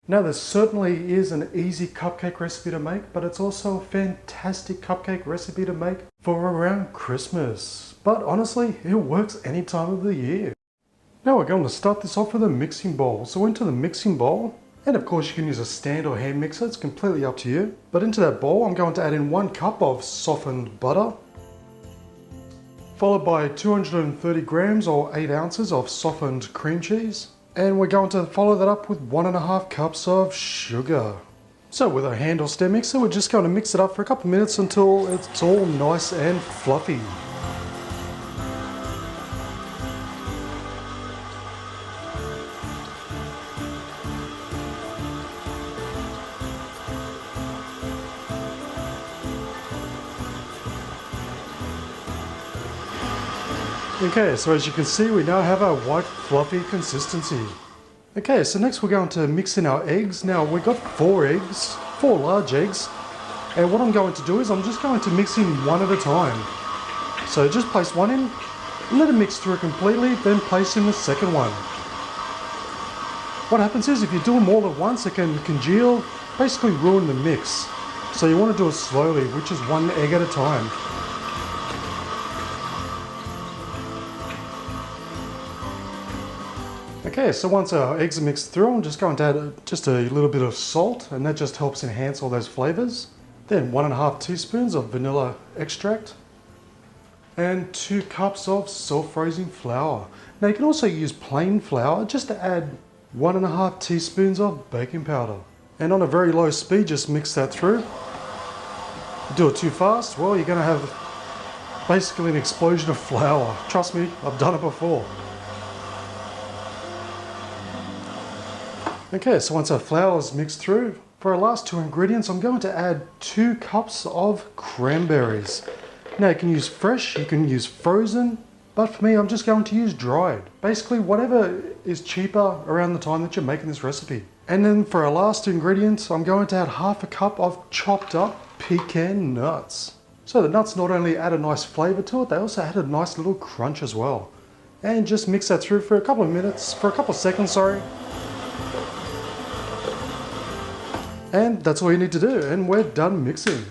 Now this certainly is an easy cupcake recipe to make, but it's also a fantastic cupcake recipe to make for around Christmas. But honestly, it works any time of the year. Now we're going to start this off with a mixing bowl. So into the mixing bowl, and of course you can use a stand or hand mixer, it's completely up to you. But into that bowl I'm going to add in 1 cup of softened butter, followed by 230 grams or 8 ounces of softened cream cheese. And we're going to follow that up with 1.5 cups of sugar. So with a hand or stand mixer, we're just going to mix it up for a couple of minutes until it's all nice and fluffy. Okay, so as you can see, we now have our white fluffy consistency. Okay, so next we're going to mix in our eggs. Now we've got 4 eggs, 4 large eggs. And what I'm going to do is I'm just going to mix in one at a time. So just place one in, let it mix through completely, then place in the second one. What happens is if you do them all at once, it can congeal, basically ruin the mix. So you want to do it slowly, which is 1 egg at a time. Okay, so once our eggs are mixed through, I'm just going to add just a little bit of salt, and that just helps enhance all those flavors. Then 1.5 teaspoons of vanilla extract, and 2 cups of self-raising flour. Now you can also use plain flour, just to add 1.5 teaspoons of baking powder. And on a very low speed, just mix that through. If you do it too fast, well, you're going to have basically an explosion of flour. Trust me, I've done it before. Okay, so once our flour is mixed through, for our last 2 ingredients, I'm going to add 2 cups of cranberries. Now you can use fresh, you can use frozen, but for me I'm just going to use dried. Basically whatever is cheaper around the time that you're making this recipe. And then for our last 2 ingredients, I'm going to add 1/2 cup of chopped up pecan nuts. So the nuts not only add a nice flavor to it, they also add a nice little crunch as well. And just mix that through for a couple of seconds, sorry. And that's all you need to do, and we're done mixing.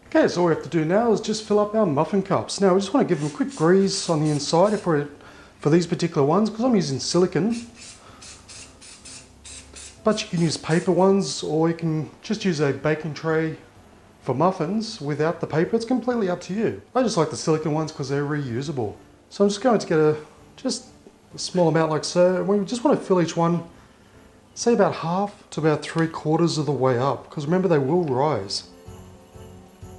Okay, so all we have to do now is just fill up our muffin cups. Now we just want to give them a quick grease on the inside for these particular ones, because I'm using silicone. But you can use paper ones, or you can just use a baking tray for muffins without the paper. It's completely up to you. I just like the silicone ones because they're reusable. So I'm just going to get just a small amount like so, and we just want to fill each one, say about half to about 3/4 of the way up, because remember they will rise.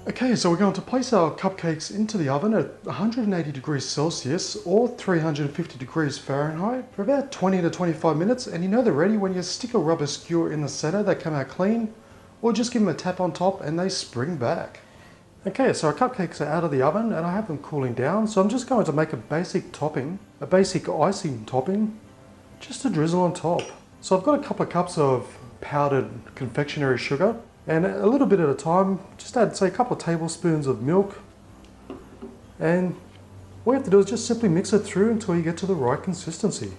Okay, so we're going to place our cupcakes into the oven at 180 degrees Celsius or 350 degrees Fahrenheit for about 20 to 25 minutes, and you know they're ready when you stick a rubber skewer in the center. They come out clean, or just give them a tap on top and they spring back. Okay, so our cupcakes are out of the oven and I have them cooling down, so I'm just going to make a basic topping, a basic icing topping, just to drizzle on top. So I've got a couple of cups of powdered confectionery sugar, and a little bit at a time, just add say a couple of tablespoons of milk, and what you have to do is just simply mix it through until you get to the right consistency.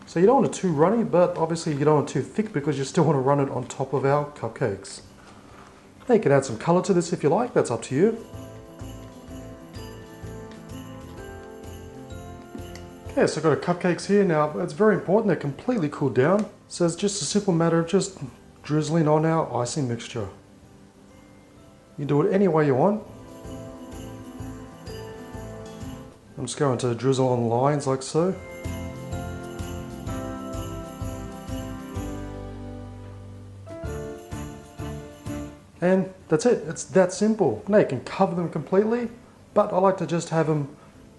So you don't want it too runny, but obviously you don't want it too thick because you still want to run it on top of our cupcakes. Now you can add some colour to this if you like, that's up to you. Okay, so I've got our cupcakes here. Now it's very important they're completely cooled down, so it's just a simple matter of just drizzling on our icing mixture. You do it any way you want. I'm just going to drizzle on lines like so. And that's it, it's that simple. Now you can cover them completely, but I like to just have them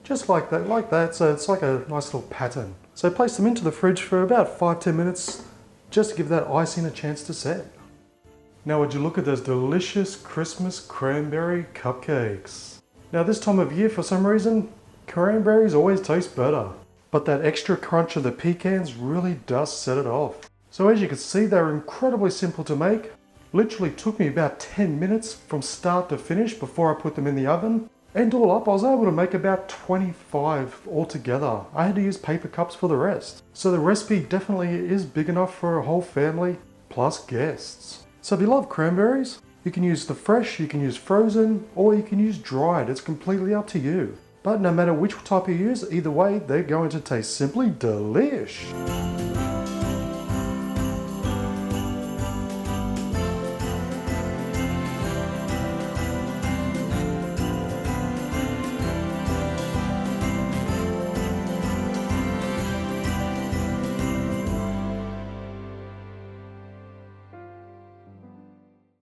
just like that, so it's like a nice little pattern. So place them into the fridge for about 5-10 minutes, just to give that icing a chance to set. Now would you look at those delicious Christmas cranberry cupcakes. Now this time of year, for some reason, cranberries always taste better, but that extra crunch of the pecans really does set it off. So as you can see, they're incredibly simple to make. Literally took me about 10 minutes from start to finish before I put them in the oven. And all up, I was able to make about 25 altogether. I had to use paper cups for the rest. So the recipe definitely is big enough for a whole family. plus guests. So if you love cranberries, you can use the fresh, you can use frozen, or you can use dried. It's completely up to you. But no matter which type you use, either way, they're going to taste simply delish.